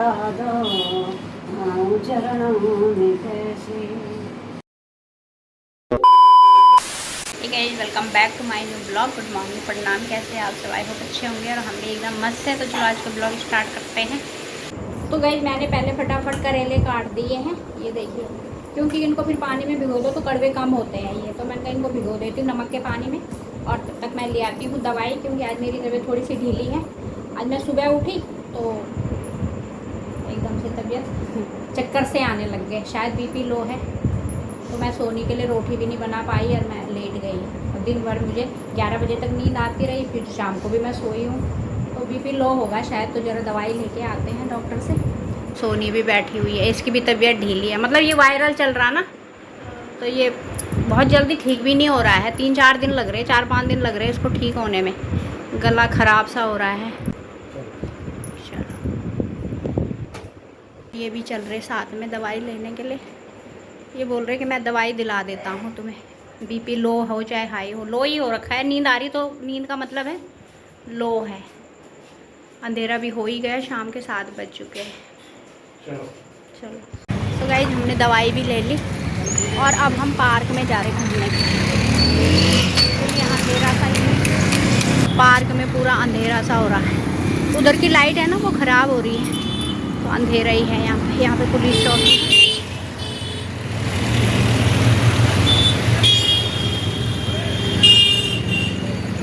चरणों में कैसे। Guys welcome back to my new blog. Good morning, प्रणाम। कैसे हैं आप सब? आई होप अच्छे होंगे और हम भी एकदम मस्त है। तो चलो आज का ब्लॉग स्टार्ट करते हैं। तो गाइस मैंने पहले फटाफट करेले काट दिए हैं, ये देखिए, क्योंकि इनको फिर पानी में भिगो दो तो कड़वे कम होते हैं ये। तो मैंने कहा इनको भिगो देती हूँ नमक के पानी में, और तब तक मैं ले आती हूँ दवाई, क्योंकि आज मेरी तबीयत थोड़ी सी ढीली है। आज मैं सुबह उठी तो एकदम से तबीयत चक्कर से आने लग गए, शायद बीपी लो है। तो मैं सोने के लिए रोटी भी नहीं बना पाई और मैं लेट गई। और दिन भर मुझे 11 बजे तक नींद आती रही, फिर शाम को भी मैं सोई हूँ। तो बीपी लो होगा शायद, तो ज़रा दवाई लेके आते हैं डॉक्टर से। सोनी भी बैठी हुई है, इसकी भी तबीयत ढीली है। मतलब ये वायरल चल रहा ना, तो ये बहुत जल्दी ठीक भी नहीं हो रहा है। 3-4 दिन लग रहे, 4-5 दिन लग रहे हैं इसको ठीक होने में। गला ख़राब सा हो रहा है। ये भी चल रहे साथ में दवाई लेने के लिए। ये बोल रहे कि मैं दवाई दिला देता हूँ तुम्हें, बीपी लो हो चाहे हाई हो। लो ही हो रखा है, नींद आ रही तो नींद का मतलब है लो है। अंधेरा भी हो ही गया, शाम के 7 बज चुके हैं। चलो तो गाइस हमने दवाई भी ले ली और अब हम पार्क में जा रहे घूमने। तो यहाँ अंधेरा सा ही, पार्क में पूरा अंधेरा सा हो रहा है। उधर की लाइट है ना वो ख़राब हो रही है, तो अंधेरा ही है यहाँ पे पुलिस चौकी।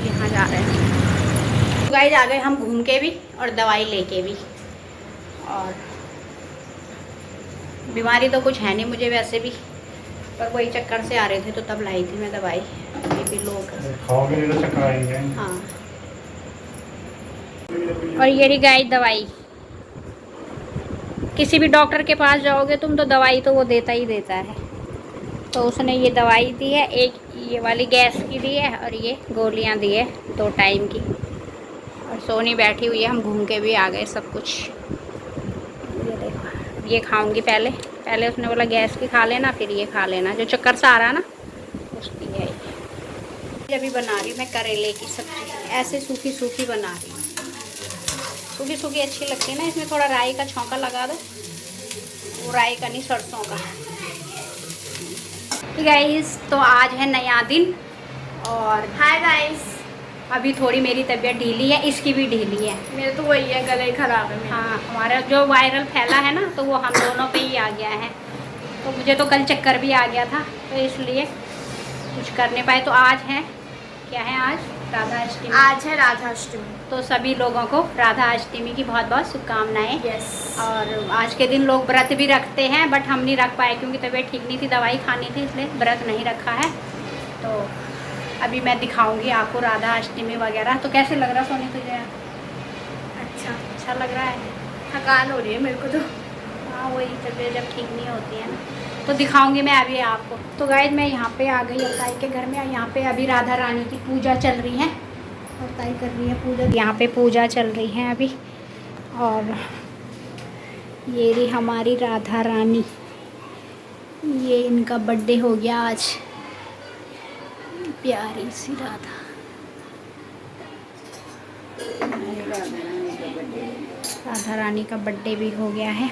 यहाँ जा रहे हैं तो गाइस आ गए हम घूम के भी और दवाई लेके भी। और बीमारी तो कुछ है नहीं मुझे वैसे भी, पर वही चक्कर से आ रहे थे तो तब लाई थी मैं दवाई, बीपी लो कर। खाओगे नहीं तो चक्कर आएंगे। हाँ, और ये रही गाइस दवाई। किसी भी डॉक्टर के पास जाओगे तुम तो दवाई तो वो देता ही देता है। तो उसने ये दवाई दी है, एक ये वाली गैस की दी है और ये गोलियां दी है 2 टाइम की। और सोनी बैठी हुई है, हम घूम के भी आ गए सब कुछ। ये देखो, ये खाऊंगी पहले उसने बोला गैस की खा लेना, फिर ये खा लेना जो चक्कर सा आ रहा ना उसकी है ये। अभी बना रही हूँ मैं करेले की सब्ज़ी, ऐसे सूखी सूखी बना रही हूँ। सूखी सूखी अच्छी लगती है ना, इसमें थोड़ा राई का छौंका लगा दो। वो राई का नहीं, सरसों का। गाइस तो आज है नया दिन और हाय गाइस, अभी थोड़ी मेरी तबीयत ढीली है, इसकी भी ढीली है। मेरे तो वही है, गला ही खराब है मेरा। हाँ, हमारा जो वायरल फैला है ना तो वो हम दोनों पे ही आ गया है। तो मुझे तो कल चक्कर भी आ गया था, तो इसलिए कुछ कर नहीं पाए। तो आज है, क्या है आज? राधा अष्टमी। आज है राधा अष्टमी, तो सभी लोगों को राधा अष्टमी की बहुत बहुत शुभकामनाएं। यस। और आज के दिन लोग व्रत भी रखते हैं, बट हम नहीं रख पाए क्योंकि तबीयत ठीक नहीं थी, दवाई खानी थी, इसलिए व्रत नहीं रखा है। तो अभी मैं दिखाऊंगी आपको राधा अष्टमी वगैरह। तो कैसे लग रहा सोनी तुझे? अच्छा लग रहा है? थकान हो रही है मेरे को तो। हाँ, वही तबीयत जब ठीक नहीं होती है ना, तो दिखाऊंगी मैं अभी आपको। तो गाइस मैं यहाँ पे आ गई ताई के घर में। यहाँ पे अभी राधा रानी की पूजा चल रही है और ताई कर रही है पूजा। यहाँ पे पूजा चल रही है अभी। और ये रही हमारी राधा रानी, ये इनका बर्थडे हो गया आज। प्यारी सी राधा, राधा रानी का बर्थडे भी हो गया है।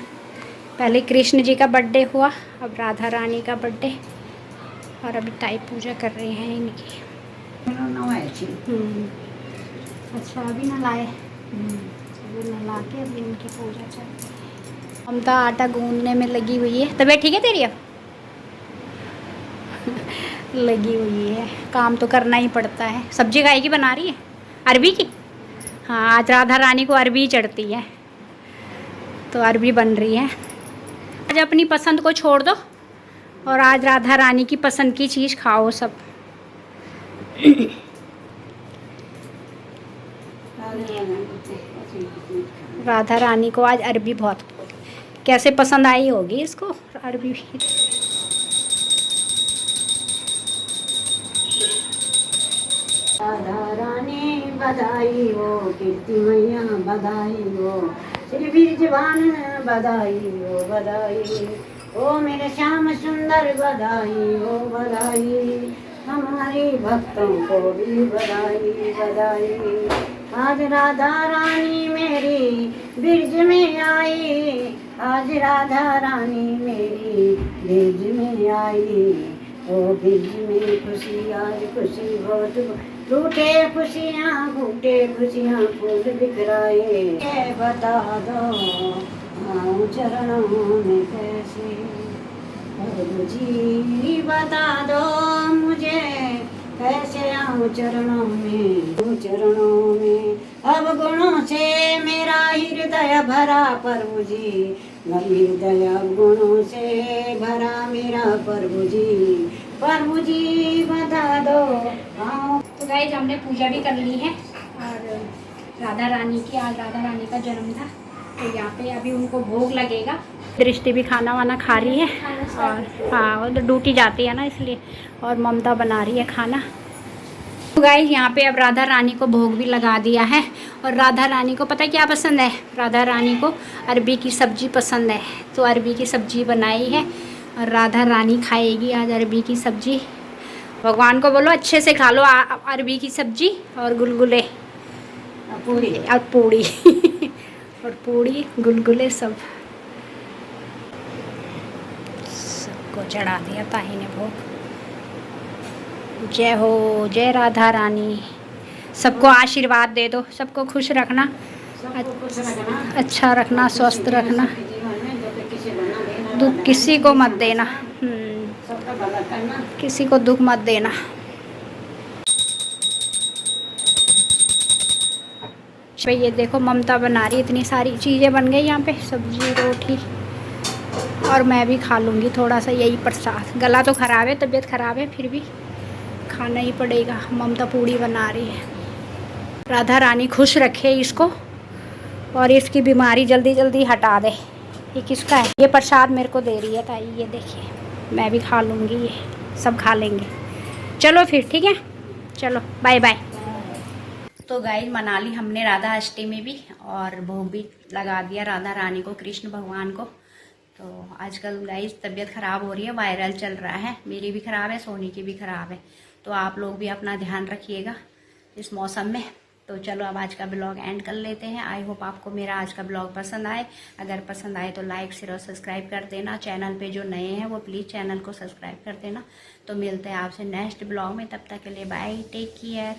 पहले कृष्ण जी का बर्थडे हुआ, अब राधा रानी का बर्थडे। और अभी ताई पूजा कर रहे हैं इनकी। अच्छा, अभी नलाए, अभी नला के अभी इनकी पूजा चल रही है। ममता आटा गूंदने में लगी हुई है। तबीयत ठीक है तेरी अब? लगी हुई है, काम तो करना ही पड़ता है। सब्जी गाय की बना रही है, अरबी की। हाँ, आज राधा रानी को अरबी चढ़ती है, तो अरबी बन रही है। आज अपनी पसंद को छोड़ दो और आज राधा रानी की पसंद की चीज़ खाओ सब। राधा रानी को आज अरबी बहुत कैसे पसंद आई होगी इसको अरबी। राधा रानी बधाई हो, कीर्ति मैया बधाई हो, श्री बीजवान बधाई हो, बधाई ओ मेरे श्याम सुंदर बधाई हो, बधाई हमारी भक्तों को भी बधाई, बधाई। आज राधा रानी मेरी ब्रिज में आई, आज राधा रानी मेरी ब्रिज में आई। ओ ब्रिज में खुशी आज खुशी बहुत, टूटे खुशियाँ फूटे खुशियाँ फूल बिखराए। ये बता दो आऊं चरणों में कैसे, प्रभु जी बता दो मुझे कैसे आऊं चरणों में, चरणों में। अब गुणों से मेरा हृदय भरा प्रभु जी, हृदय गुणों से भरा मेरा प्रभु जी बता दो आऊं। तो गाइस हमने पूजा भी कर ली है और राधा रानी की, आज राधा रानी का जन्म था तो यहाँ पे अभी उनको भोग लगेगा। दृष्टि भी खाना वाना खा रही है और हाँ वो तो ड्यूटी जाती है ना इसलिए, और ममता बना रही है खाना। तो गाइस यहाँ पे अब राधा रानी को भोग भी लगा दिया है। और राधा रानी को पता है क्या पसंद है, राधा रानी को अरबी की सब्ज़ी पसंद है, तो अरबी की सब्ज़ी बनाई है और राधा रानी खाएगी आज अरबी की सब्ज़ी। भगवान को बोलो अच्छे से खा लो अरबी की सब्ज़ी और गुलगुले पूरी और पूड़ी और पूड़ी गुलगुले सबको चढ़ा दिया ताही ने भोग। जय हो, जय राधा रानी। सबको आशीर्वाद दे दो, सबको खुश रखना, सबको खुश रखना, अच्छा रखना, स्वस्थ रखना, जीवन में दुख किसी को ना देना, दुख किसी को मत देना, सबका भला करना। किसी को दुख मत देना। भाई ये देखो ममता बना रही, इतनी सारी चीज़ें बन गई यहाँ पे, सब्जी रोटी, और मैं भी खा लूँगी थोड़ा सा यही प्रसाद। गला तो ख़राब है, तबीयत ख़राब है, फिर भी खाना ही पड़ेगा। ममता पूड़ी बना रही है। राधा रानी खुश रखे इसको और इसकी बीमारी जल्दी जल्दी हटा दे। ये किसका है? ये प्रसाद मेरे को दे रही है ताई, ये देखिए, मैं भी खा लूँगी, ये सब खा लेंगे। चलो फिर ठीक है, चलो बाय बाय। तो गाइस मना ली हमने राधा अष्टमी भी और भोग भी लगा दिया राधा रानी को, कृष्ण भगवान को। तो आजकल गाइस तबीयत ख़राब हो रही है, वायरल चल रहा है, मेरी भी ख़राब है, सोनी की भी ख़राब है। तो आप लोग भी अपना ध्यान रखिएगा इस मौसम में। तो चलो अब आज का ब्लॉग एंड कर लेते हैं। आई होप आपको मेरा आज का ब्लॉग पसंद आए। अगर पसंद आए तो लाइक शेयर और सब्सक्राइब कर देना। चैनल पे जो नए हैं वो प्लीज़ चैनल को सब्सक्राइब कर देना। तो मिलते हैं आपसे नेक्स्ट ब्लॉग में, तब तक के लिए बाय, टेक केयर।